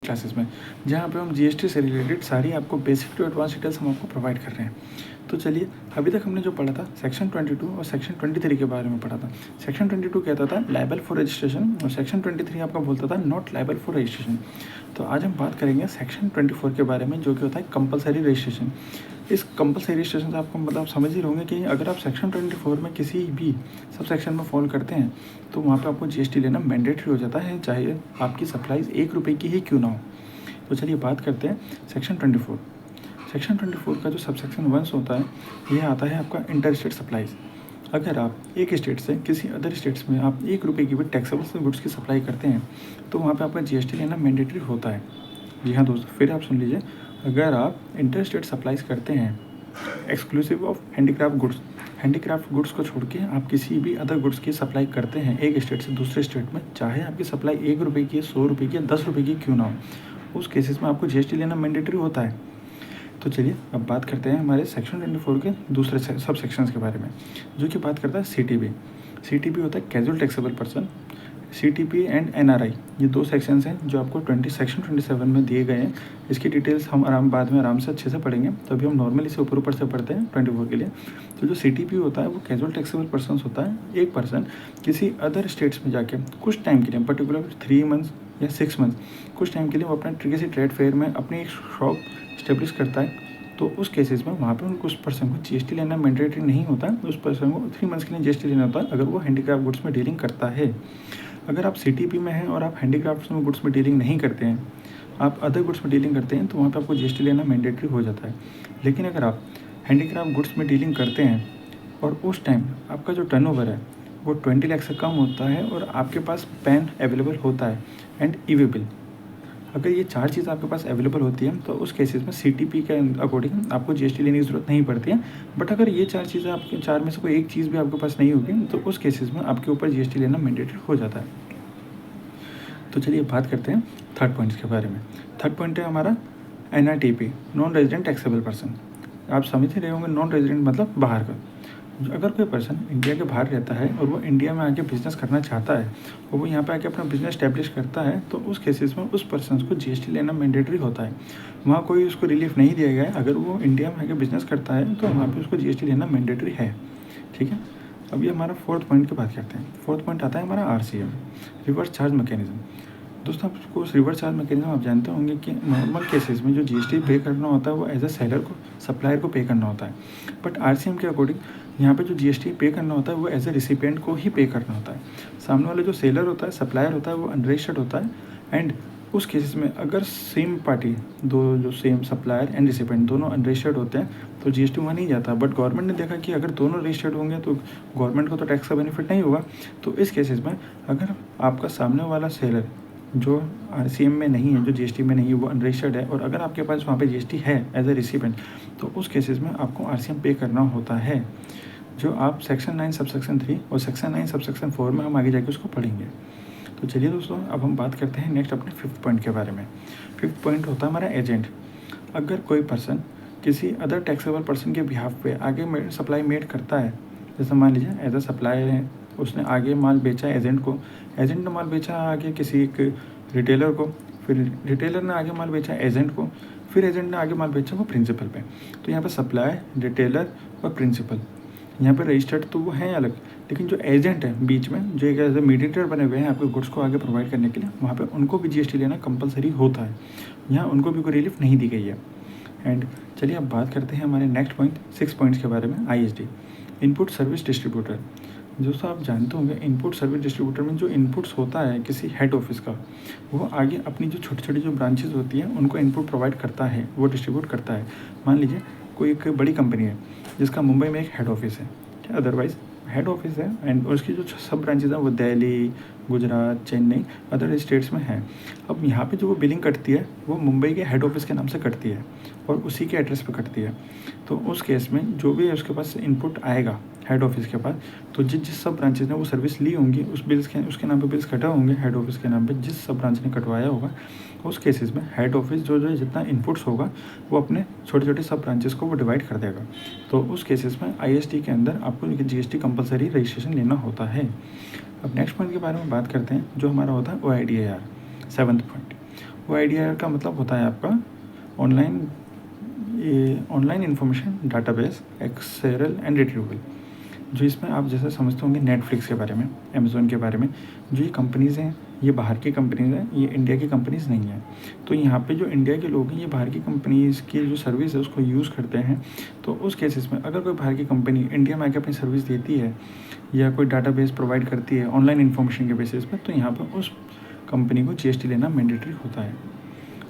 Classes में, जहाँ पे हम जीएसटी से रिलेटेड सारी आपको बेसिक टू एडवांस डिटेल्स हम आपको प्रोवाइड कर रहे हैं। तो चलिए, अभी तक हमने जो पढ़ा था सेक्शन 22 और सेक्शन 23 के बारे में पढ़ा था। सेक्शन 22 कहता था लायबल फॉर रजिस्ट्रेशन और सेक्शन 23 आपका बोलता था नॉट लायबल फॉर रजिस्ट्रेशन। तो आज हम बात करेंगे सेक्शन 24 के बारे में, जो कि होता है कंपलसरी रजिस्ट्रेशन। इस कंपलसरी रजिस्ट्रेशन से आपको मतलब समझ ही होंगे कि अगर आप सेक्शन 24 में किसी भी सब सेक्शन में फॉलो करते हैं तो वहाँ पे आपको जीएसटी लेना मैंडेटरी हो जाता है, चाहे आपकी सप्लाईज 1 रुपये की ही क्यों ना हो। तो चलिए बात करते हैं सेक्शन 24। सेक्शन 24 का जो सब सेक्शन 1 होता है, यह आता है आपका इंटर स्टेट सप्लाईज। अगर आप एक स्टेट से किसी अदर स्टेट्स में आप 1 रुपये की भी टैक्सेबल गुड्स की सप्लाई करते हैं तो वहाँ पे आपका जीएसटी लेना मैंडेटरी होता है। जी हाँ दोस्तों, फिर आप सुन लीजिए, अगर आप इंटर स्टेट सप्लाईज करते हैं एक्सक्लूसिव ऑफ हैंडीक्राफ्ट गुड्स को छोड़ के आप किसी भी अदर गुड्स की सप्लाई करते हैं एक स्टेट से दूसरे स्टेट में, चाहे आपकी सप्लाई 1 रुपये की, 100 रुपये की, 10 रुपये की क्यों ना हो, उस केसेस में आपको जीएसटी लेना मैंडेटरी होता है। तो चलिए अब बात करते हैं हमारे सेक्शन 24 के दूसरे सब सेक्शंस के बारे में, जो कि बात करता है सीटीबी। सीटीबी होता है casual taxable person. CTP and NRI, ये 2 सेक्शंस हैं जो आपको सेक्शन 27 में दिए गए हैं। इसकी डिटेल्स हम बाद में आराम से अच्छे से पढ़ेंगे, तो अभी हम नॉर्मली से ऊपर से पढ़ते हैं 24 के लिए। तो जो सीटीपी होता है वो कैजुअल टैक्सेबल पर्सन होता है। एक पर्सन किसी अदर स्टेट्स में जाके कुछ टाइम के लिए, पर्टिकुलर 3 मंथ्स या 6 मंथ्स, कुछ टाइम के लिए वो अपना किसी ट्रेड फेयर में अपनी एक शॉप स्टेब्लिश करता है। तो उस केसेस में वहाँ पे उनको उस पर्सन को जीएसटी लेना मैंडेटरी नहीं होता है। उस पर्सन को 3 मंथ्स के लिए जीएसटी लेना होता है अगर वो हैंडीक्राफ्ट गुड्स में डीलिंग करता है। अगर आप सीटीपी में हैं और आप हैंडीक्राफ्ट्स में गुड्स में डीलिंग नहीं करते हैं, आप अदर गुड्स में डीलिंग करते हैं, तो वहाँ पे आपको जीएसटी लेना मैंडेटरी हो जाता है। लेकिन अगर आप हैंडीक्राफ्ट गुड्स में डीलिंग करते हैं और उस टाइम आपका जो टर्नओवर है वो 20 लाख से कम होता है और आपके पास पैन अवेलेबल होता है एंड ई-वे बिल, अगर ये 4 चीज़ आपके पास अवेलेबल होती है तो उस केसेस में सीटीपी के अकॉर्डिंग आपको जीएसटी लेने की ज़रूरत नहीं पड़ती है। बट अगर ये 4 चीज़ें आपके 4 में से कोई एक चीज़ भी आपके पास नहीं होगी तो उस केसेस में आपके ऊपर जीएसटी लेना मैंडेटरी हो जाता है। तो चलिए बात करते हैं थर्ड पॉइंट्स के बारे में। थर्ड पॉइंट है हमारा NRTP, non resident taxable person. आप समझ ही रहे होंगे, नॉन रेजिडेंट मतलब बाहर का। अगर कोई पर्सन इंडिया के बाहर रहता है और वो इंडिया में आके बिज़नेस करना चाहता है और वो यहाँ पे आके अपना बिज़नेस स्टैब्लिश करता है, तो उस केसेस में उस पर्सन को जीएसटी लेना मैंडेटरी होता है। वहाँ कोई उसको रिलीफ नहीं दिया गया है, अगर वो इंडिया में आके बिज़नेस करता है तो वहाँ पे उसको जीएसटी लेना मैंडेटरी है। ठीक है, अभी हमारा फोर्थ पॉइंट की बात करते हैं। फोर्थ पॉइंट आता है हमारा आरसीएम, रिवर्स चार्ज मैकेनिज्म। दोस्तों, आपको रिवर्स चार्ज मैकेनिज्म आप जानते होंगे कि नॉर्मल केसेस में जो जीएसटी पे करना होता है वो एज अ सेलर को, सप्लायर को पे करना होता है। बट आरसीएम के अकॉर्डिंग यहाँ पे जो जीएसटी पे करना होता है वो एज ए रिसिपिएंट को ही पे करना होता है। सामने वाले जो सेलर होता है, सप्लायर होता है, वो अनरजिस्टर्ड होता है। एंड उस केसेस में अगर सेम पार्टी, दो जो सेम सप्लायर एंड रिसिपिएंट दोनों अनरजिस्टर्ड होते हैं तो जीएसटी वहाँ नहीं जाता। बट गवर्नमेंट ने देखा कि अगर दोनों रजिस्टर्ड होंगे तो गवर्नमेंट को तो टैक्स का बेनिफिट नहीं होगा। तो इस केसेस में अगर आपका सामने वाला सेलर जो आरसीएम में नहीं है, जो जीएसटी में नहीं है, वो अनरजिस्टर्ड है और अगर आपके पास वहाँ पे जीएसटी है एज ए रिसिपेंट, तो उस केसेस में आपको आरसीएम पे करना होता है, जो आप सेक्शन 9 सब सेक्शन 3 और सेक्शन 9 सब सेक्शन 4 में हम आगे जाके उसको पढ़ेंगे। तो चलिए दोस्तों, अब हम बात करते हैं नेक्स्ट अपने फिफ्थ पॉइंट के बारे में। फिफ्थ पॉइंट होता है हमारा एजेंट। अगर कोई पर्सन किसी अदर टैक्सेबल पर्सन के बिहाफ पे आगे सप्लाई मेड करता है, जैसे मान लीजिए एज अ सप्लायर है, उसने आगे माल बेचा एजेंट को, एजेंट ने माल बेचा आगे किसी एक रिटेलर को, फिर रिटेलर ने आगे माल बेचा एजेंट को, फिर एजेंट ने आगे माल बेचा वो प्रिंसिपल पे। तो यहाँ पे सप्लायर, रिटेलर और प्रिंसिपल यहाँ पे रजिस्टर्ड तो वो हैं अलग, लेकिन जो एजेंट है बीच में, जो एक एज ए मीडिएटर बने हुए हैं आपके गुड्स को आगे प्रोवाइड करने के लिए, वहाँ पे उनको भी जीएसटी लेना कंपलसरी होता है। यहाँ उनको भी कोई रिलीफ नहीं दी गई है। एंड चलिए अब बात करते हैं हमारे नेक्स्ट पॉइंट 6 पॉइंट्स के बारे में। ISD, input service distributor. दोस्तों, आप जानते होंगे इनपुट सर्विस डिस्ट्रीब्यूटर में जो इनपुट्स होता है किसी हेड ऑफिस का, वो आगे अपनी जो छोटी छोटी जो ब्रांचेस होती हैं उनको इनपुट प्रोवाइड करता है, वो डिस्ट्रीब्यूट करता है। मान लीजिए कोई एक बड़ी कंपनी है जिसका मुंबई में एक हेड ऑफिस है, अदरवाइज हेड ऑफिस है, एंड उसकी जो सब ब्रांचेज हैं वो दिल्ली, गुजरात, चेन्नई, अदर स्टेट्स में हैं। अब यहाँ पे जो वो बिलिंग कटती है वो मुंबई के हेड ऑफिस के नाम से कटती है और उसी के एड्रेस पे कटती है। तो उस केस में जो भी उसके पास इनपुट आएगा हेड ऑफिस के पास, तो जिस सब ब्रांचेज ने वो सर्विस ली होंगी उस बिल्स के उसके नाम पे बिल्स कटा होंगे हेड ऑफिस के नाम पे, जिस सब ब्रांच ने कटवाया होगा, उस केसेस में हेड ऑफिस जो जो जितना इनपुट्स होगा वो अपने छोटे छोटे सब ब्रांचेस को वो डिवाइड कर देगा। तो उस केसेस में आईएसटी के अंदर आपको जीएसटी कंपलसरी रजिस्ट्रेशन लेना होता है। अब नेक्स्ट पॉइंट के बारे में बात करते हैं, जो हमारा होता है ओआईडीएआर, 7th पॉइंट। वो IDR का मतलब होता है आपका ऑनलाइन इंफॉर्मेशन डाटाबेस एक्सेसरेबल एंड रिट्रीवेबल। जो इसमें आप जैसे समझते होंगे नेटफ्लिक्स के बारे में, अमेज़ोन के बारे में, जो ये कंपनीज़ हैं ये बाहर की कंपनीज़ हैं, ये इंडिया की कंपनीज़ नहीं हैं। तो यहाँ पे जो इंडिया के लोग हैं ये बाहर की कंपनीज़ की जो सर्विस है उसको यूज़ करते हैं। तो उस केसेस में अगर कोई बाहर की कंपनी इंडिया में आके अपनी सर्विस देती है या कोई डाटाबेस प्रोवाइड करती है ऑनलाइन इन्फॉर्मेशन के बेसिस पे, तो यहाँ पर उस कंपनी को GST लेना मैंडेटरी होता है।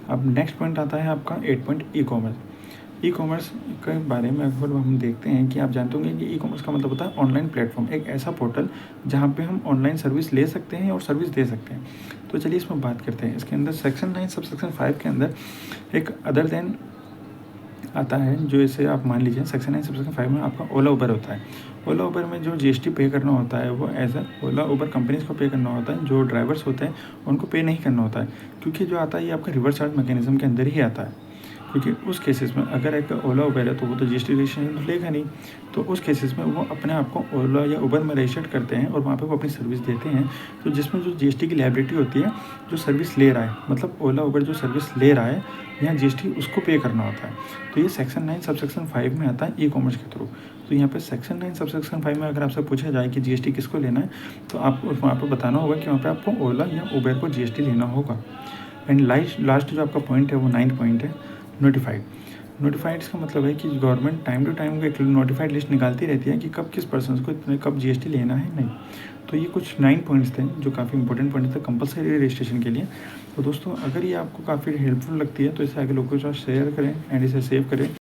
अब नेक्स्ट पॉइंट आता है आपका 8 पॉइंट ई कॉमर्स के बारे में अगर हम देखते हैं कि आप जानते होंगे कि ई कॉमर्स का मतलब होता है ऑनलाइन प्लेटफॉर्म, एक ऐसा पोर्टल जहाँ पे हम ऑनलाइन सर्विस ले सकते हैं और सर्विस दे सकते हैं। तो चलिए इसमें बात करते हैं। इसके अंदर सेक्शन 9 सब सेक्शन 5 के अंदर एक अदर देन आता है, जो इसे आप मान लीजिए सेक्शन 9 सब सेक्शन 5 में आपका ओला उबर होता है। ओला उबर में जो GST पे करना होता है वो as a Ola Uber companies को पे करना होता है, जो ड्राइवर्स होते हैं उनको पे नहीं करना होता है, क्योंकि जो आता है ये आपका रिवर्स चार्ज मैकेनिज्म के अंदर ही आता है। क्योंकि उस केसेस में अगर एक ओला उबर है तो वो तो GST रजिस्ट्रेशन तो लेगा नहीं, तो उस केसेस में वो अपने आप को ओला या उबर में रजिस्टर्ड करते हैं और वहाँ पे वो अपनी सर्विस देते हैं। तो जिसमें जो GST की लायबिलिटी होती है जो सर्विस ले रहा है, मतलब ओला उबर जो सर्विस ले रहा है यहाँ GST उसको पे करना होता है। तो ये सेक्शन 9 सब सेक्शन 5 में आता है ई कॉमर्स के थ्रू। तो यहाँ पे सेक्शन 9 सब सेक्शन 5 में अगर आपसे पूछा जाए कि GST किसको लेना है, तो आपको वहाँ पर बताना होगा कि वहाँ पर आपको ओला या उबर को GST लेना होगा। एंड लास्ट जो आपका पॉइंट है वो 9th पॉइंट है नोटिफाइड का मतलब है कि गवर्नमेंट टाइम टू टाइम एक नोटिफाइड लिस्ट निकालती रहती है कि कब किस पर्सन को इतने कब GST लेना है नहीं। तो ये कुछ 9 पॉइंट्स थे जो काफ़ी इंपॉर्टेंट पॉइंट्स थे कंपलसरी रजिस्ट्रेशन के लिए। तो दोस्तों अगर ये आपको काफ़ी हेल्पफुल लगती है तो इसे आगे लोगों के साथ शेयर करें एंड इसे सेव करें।